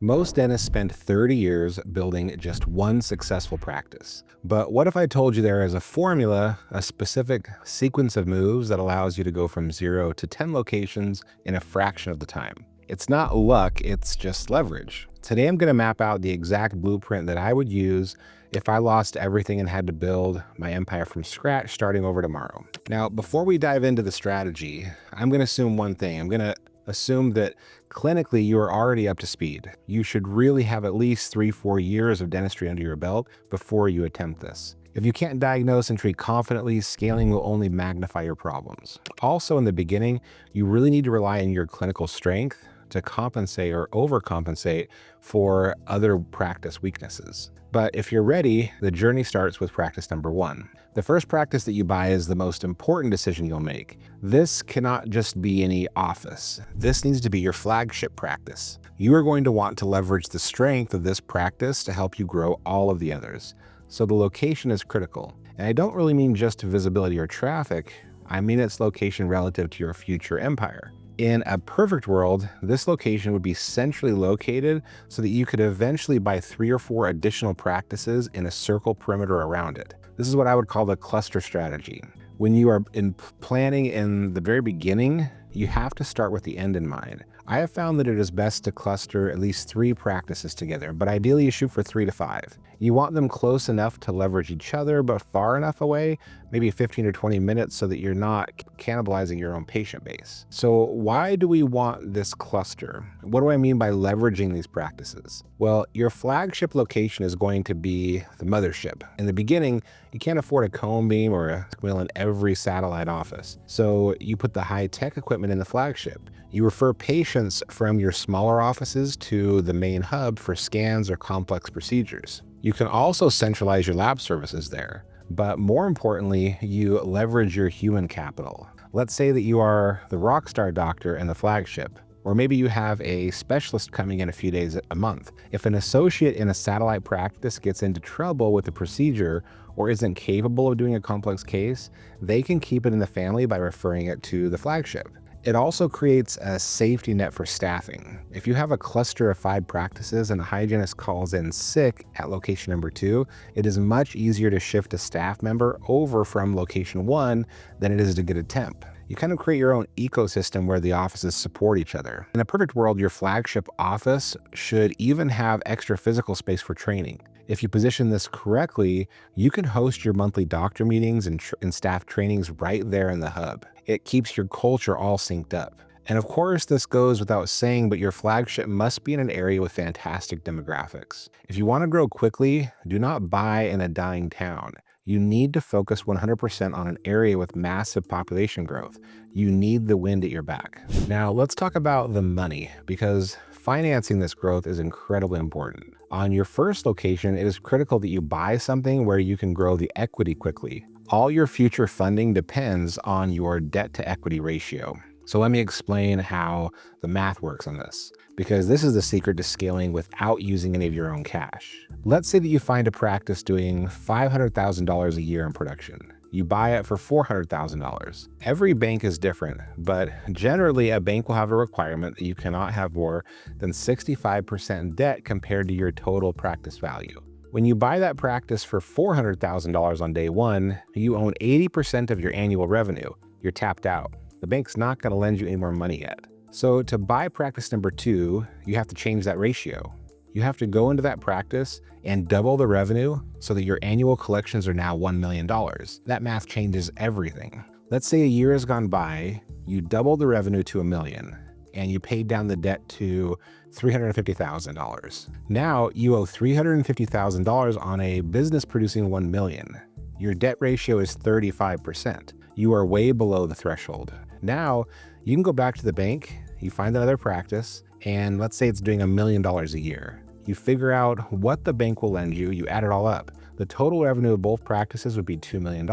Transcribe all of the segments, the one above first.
Most dentists spend 30 years building just one successful practice. But what if I told you there is a formula, a specific sequence of moves that allows you to go from 0 to 10 locations in a fraction of the time? It's not luck, it's just leverage. Today I'm going to map out the exact blueprint that I would use if I lost everything and had to build my empire from scratch starting over tomorrow. Now, before we dive into the strategy, I'm going to assume one thing. I'm going to assume that clinically you are already up to speed. You should really have at least 3-4 years of dentistry under your belt before you attempt this. If you can't diagnose and treat confidently, scaling will only magnify your problems. Also, in the beginning, you really need to rely on your clinical strength to compensate or overcompensate for other practice weaknesses. But if you're ready, the journey starts with practice number 1. The first practice that you buy is the most important decision you'll make. This cannot just be any office. This needs to be your flagship practice. You are going to want to leverage the strength of this practice to help you grow all of the others. So the location is critical. And I don't really mean just visibility or traffic. I mean its location relative to your future empire. In a perfect world, this location would be centrally located so that you could eventually buy 3 or 4 additional practices in a circle perimeter around it. This is what I would call the cluster strategy. When you are planning in the very beginning, you have to start with the end in mind. I have found that it is best to cluster at least 3 practices together, but ideally you shoot for 3 to 5. You want them close enough to leverage each other, but far enough away, maybe 15 or 20 minutes so that you're not cannibalizing your own patient base. So why do we want this cluster? What do I mean by leveraging these practices? Well, your flagship location is going to be the mothership. In the beginning, you can't afford a cone beam or a wheel in every satellite office. So you put the high-tech equipment in the flagship. You refer patients from your smaller offices to the main hub for scans or complex procedures. You can also centralize your lab services there, but more importantly, you leverage your human capital. Let's say that you are the rockstar doctor in the flagship, or maybe you have a specialist coming in a few days a month. If an associate in a satellite practice gets into trouble with the procedure or isn't capable of doing a complex case, they can keep it in the family by referring it to the flagship. It also creates a safety net for staffing. If you have a cluster of 5 practices and a hygienist calls in sick at location number 2, it is much easier to shift a staff member over from location 1 than it is to get a temp. You kind of create your own ecosystem where the offices support each other. In a perfect world, your flagship office should even have extra physical space for training. If you position this correctly, you can host your monthly doctor meetings and staff trainings right there in the hub. It keeps your culture all synced up. And of course, this goes without saying, but your flagship must be in an area with fantastic demographics. If you want to grow quickly, do not buy in a dying town. You need to focus 100% on an area with massive population growth. You need the wind at your back. Now, let's talk about the money, because financing this growth is incredibly important. On your first location, it is critical that you buy something where you can grow the equity quickly. All your future funding depends on your debt to equity ratio. So let me explain how the math works on this, because this is the secret to scaling without using any of your own cash. Let's say that you find a practice doing $500,000 a year in production. You buy it for $400,000. Every bank is different, but generally a bank will have a requirement that you cannot have more than 65% debt compared to your total practice value. When you buy that practice for $400,000 on day 1, you own 80% of your annual revenue. You're tapped out. The bank's not going to lend you any more money yet. So to buy practice number 2, you have to change that ratio. You have to go into that practice and double the revenue so that your annual collections are now $1 million. That math changes everything. Let's say a year has gone by, you double the revenue to $1 million, and you paid down the debt to $350,000. Now you owe $350,000 on a business producing $1 million. Your debt ratio is 35%. You are way below the threshold. Now you can go back to the bank, you find another practice, and let's say it's doing $1 million a year. You figure out what the bank will lend you, you add it all up. The total revenue of both practices would be $2 million.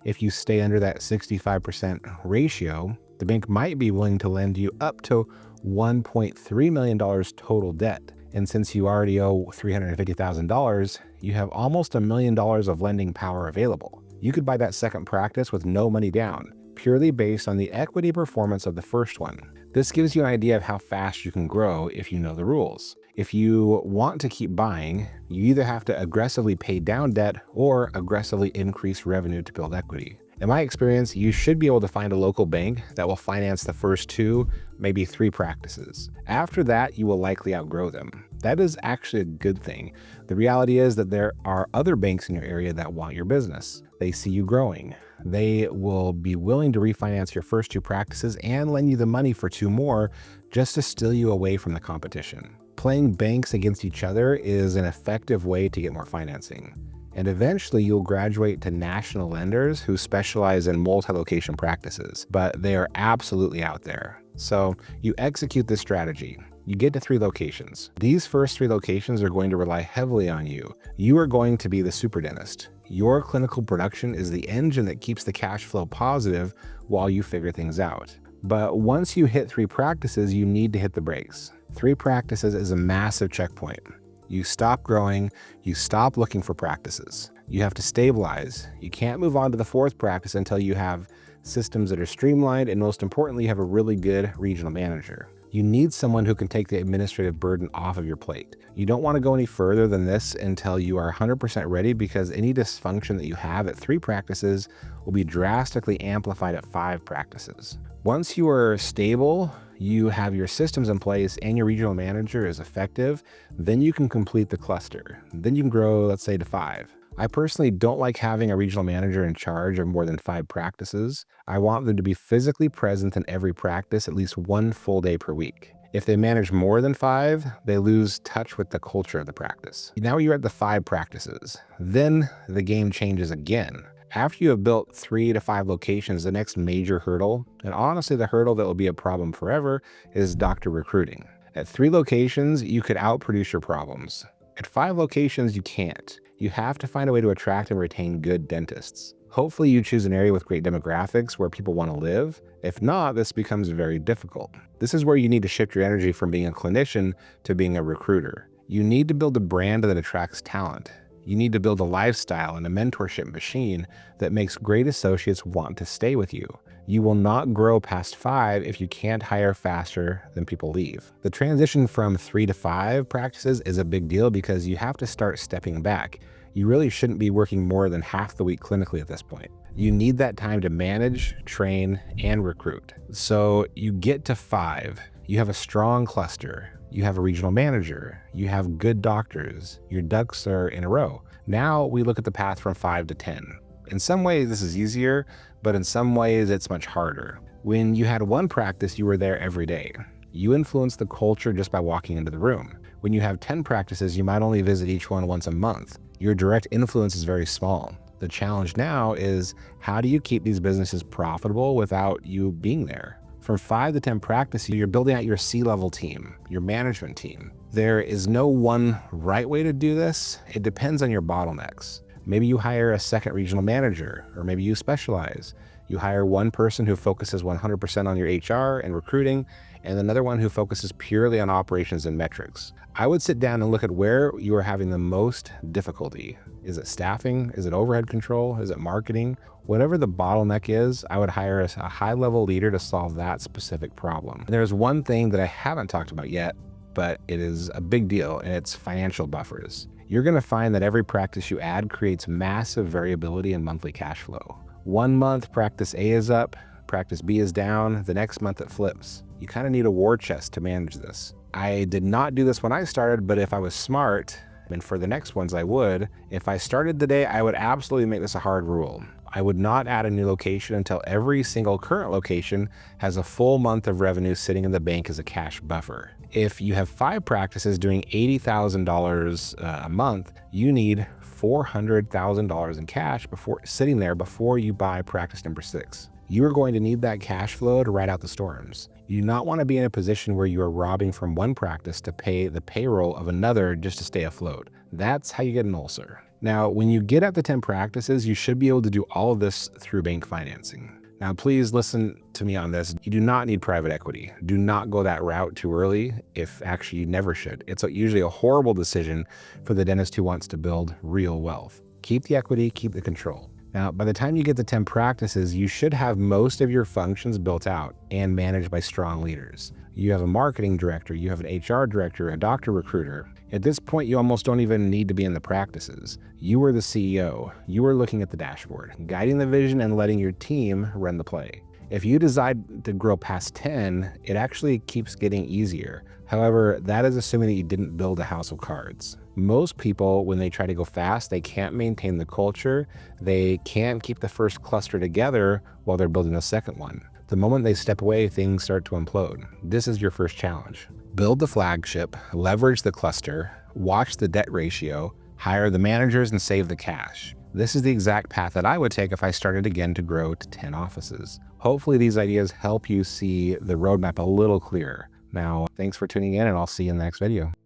If you stay under that 65% ratio, the bank might be willing to lend you up to $1.3 million total debt. And since you already owe $350,000, you have almost $1 million of lending power available. You could buy that second practice with no money down, purely based on the equity performance of the first one. This gives you an idea of how fast you can grow if you know the rules. If you want to keep buying, you either have to aggressively pay down debt or aggressively increase revenue to build equity. In my experience, you should be able to find a local bank that will finance the first 2, maybe 3 practices. After that, you will likely outgrow them. That is actually a good thing. The reality is that there are other banks in your area that want your business. They see you growing. They will be willing to refinance your first 2 practices and lend you the money for 2 more just to steal you away from the competition. Playing banks against each other is an effective way to get more financing. And eventually you'll graduate to national lenders who specialize in multi-location practices, but they are absolutely out there. So you execute this strategy. You get to 3 locations. These first 3 locations are going to rely heavily on you. You are going to be the super dentist. Your clinical production is the engine that keeps the cash flow positive while you figure things out. But once you hit 3 practices, you need to hit the brakes. 3 practices is a massive checkpoint. You stop growing, you stop looking for practices. You have to stabilize. You can't move on to the 4th practice until you have systems that are streamlined, and most importantly, you have a really good regional manager. You need someone who can take the administrative burden off of your plate. You don't want to go any further than this until you are 100% ready, because any dysfunction that you have at 3 practices will be drastically amplified at 5 practices. Once you are stable, you have your systems in place, and your regional manager is effective, then you can complete the cluster. Then you can grow, let's say, to 5. I personally don't like having a regional manager in charge of more than 5 practices. I want them to be physically present in every practice at least 1 full day per week. If they manage more than 5, they lose touch with the culture of the practice. Now you're at the 5 practices. Then the game changes again. After you have built 3 to 5 locations, the next major hurdle, and honestly the hurdle that will be a problem forever, is doctor recruiting. At 3 locations, you could outproduce your problems. At 5 locations, you can't. You have to find a way to attract and retain good dentists. Hopefully you choose an area with great demographics where people want to live. If not, this becomes very difficult. This is where you need to shift your energy from being a clinician to being a recruiter. You need to build a brand that attracts talent. You need to build a lifestyle and a mentorship machine that makes great associates want to stay with you. You will not grow past 5 if you can't hire faster than people leave. The transition from 3 to 5 practices is a big deal because you have to start stepping back. You really shouldn't be working more than half the week clinically at this point. You need that time to manage, train, and recruit. So you get to 5, you have a strong cluster, you have a regional manager, you have good doctors, your ducks are in a row. Now we look at the path from 5 to 10. In some ways this is easier, but in some ways it's much harder. When you had 1 practice, you were there every day. You influence the culture just by walking into the room. When you have 10 practices, you might only visit each one once a month. Your direct influence is very small. The challenge now is, how do you keep these businesses profitable without you being there? From 5 to 10 practices, you're building out your C-level team, your management team. There is no one right way to do this. It depends on your bottlenecks. Maybe you hire a second regional manager, or maybe you specialize. You hire one person who focuses 100% on your HR and recruiting, and another one who focuses purely on operations and metrics. I would sit down and look at where you are having the most difficulty. Is it staffing? Is it overhead control? Is it marketing? Whatever the bottleneck is, I would hire a high-level leader to solve that specific problem. There's one thing that I haven't talked about yet, but it is a big deal, and it's financial buffers. You're going to find that every practice you add creates massive variability in monthly cash flow. 1 month, practice A is up, practice B is down, the next month it flips. You kind of need a war chest to manage this. I did not do this when I started, but if I was smart, and for the next ones I would, if I started today, I would absolutely make this a hard rule. I would not add a new location until every single current location has a full month of revenue sitting in the bank as a cash buffer. If you have 5 practices doing $80,000 a month, you need $400,000 in cash sitting there before you buy practice number 6. You are going to need that cash flow to ride out the storms. You do not want to be in a position where you are robbing from one practice to pay the payroll of another just to stay afloat. That's how you get an ulcer. Now, when you get at the 10 practices, you should be able to do all of this through bank financing. Now, please listen to me on this. You do not need private equity. Do not go that route too early, if actually you never should. It's usually a horrible decision for the dentist who wants to build real wealth. Keep the equity, keep the control. Now, by the time you get to 10 practices, you should have most of your functions built out and managed by strong leaders. You have a marketing director, you have an HR director, a doctor recruiter. At this point, you almost don't even need to be in the practices. You are the CEO. You are looking at the dashboard, guiding the vision and letting your team run the play. If you decide to grow past 10, it actually keeps getting easier. However, that is assuming that you didn't build a house of cards. Most people, when they try to go fast, they can't maintain the culture. They can't keep the first cluster together while they're building the second one. The moment they step away, things start to implode. This is your first challenge. Build the flagship, leverage the cluster, watch the debt ratio, hire the managers, and save the cash. This is the exact path that I would take if I started again to grow to 10 offices. Hopefully these ideas help you see the roadmap a little clearer. Now, thanks for tuning in, and I'll see you in the next video.